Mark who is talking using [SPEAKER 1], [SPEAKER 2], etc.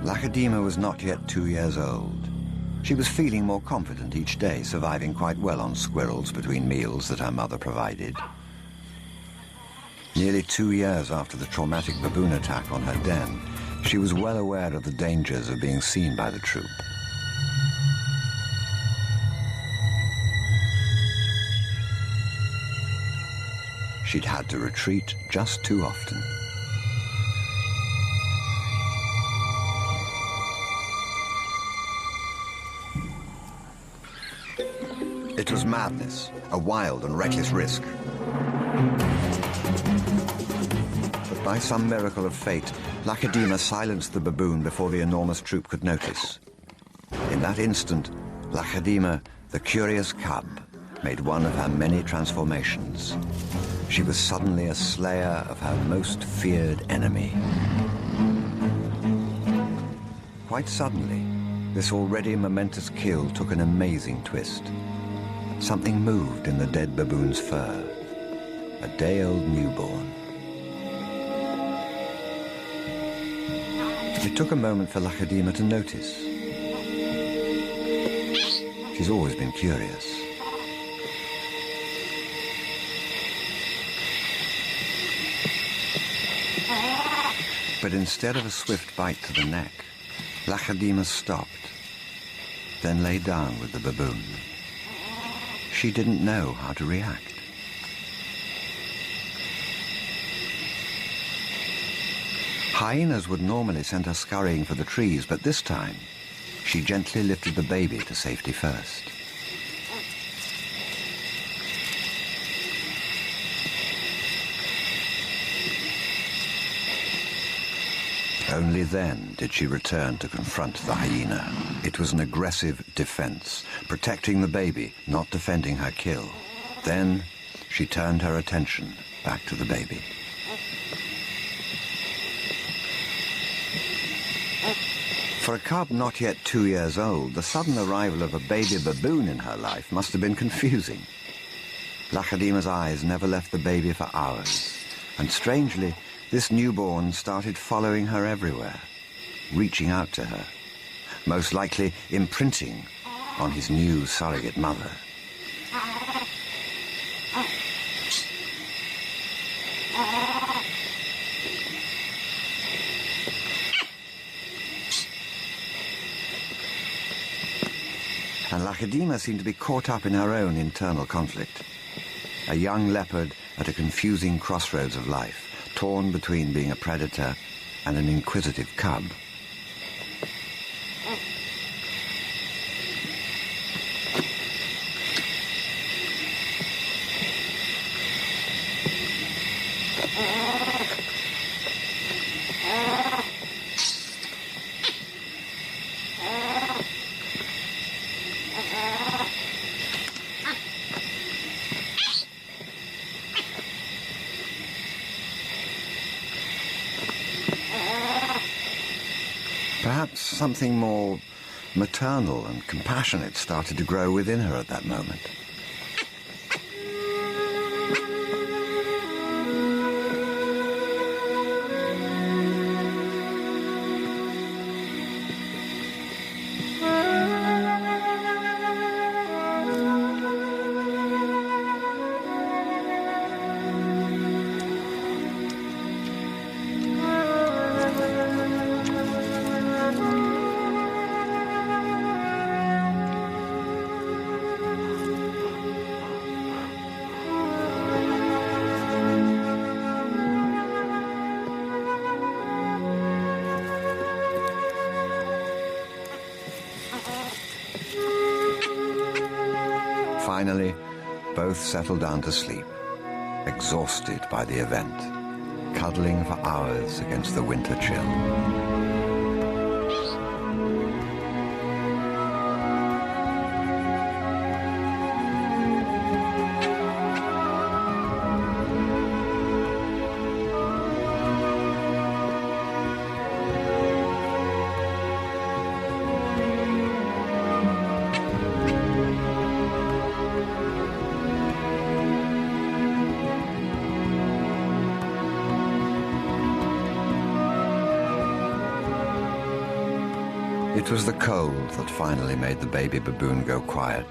[SPEAKER 1] Lakedima was not yet 2 years old. She was feeling more confident each day, surviving quite well on squirrels between meals that her mother provided. Nearly 2 years after the traumatic baboon attack on her den, she was well aware of the dangers of being seen by the troop. She'd had to retreat just too often. It was madness, a wild and reckless risk. But by some miracle of fate, Lakedima silenced the baboon before the enormous troop could notice. In that instant, Lakedima, the curious cub, made one of her many transformations. She was suddenly a slayer of her most feared enemy. Quite suddenly, this already momentous kill took an amazing twist. Something moved in the dead baboon's fur. A day-old newborn. It took a moment for Lakedima to notice. She's always been curious. But instead of a swift bite to the neck, Lakedima stopped, then lay down with the baboon. She didn't know how to react. Hyenas would normally send her scurrying for the trees, but this time, she gently lifted the baby to safety first. Only then did she return to confront the hyena. It was an aggressive defense, protecting the baby, not defending her kill. Then she turned her attention back to the baby. For a cub not yet 2 years old, the sudden arrival of a baby baboon in her life must have been confusing. Lakedima's eyes never left the baby for hours, and strangely, this newborn started following her everywhere, reaching out to her, most likely imprinting on his new surrogate mother. And Lakedima seemed to be caught up in her own internal conflict. A young leopard at a confusing crossroads of life, torn between being a predator and an inquisitive cub. Perhaps something more maternal and compassionate started to grow within her at that moment. Finally, both settled down to sleep, exhausted by the event, cuddling for hours against the winter chill. It was the cold that finally made the baby baboon go quiet.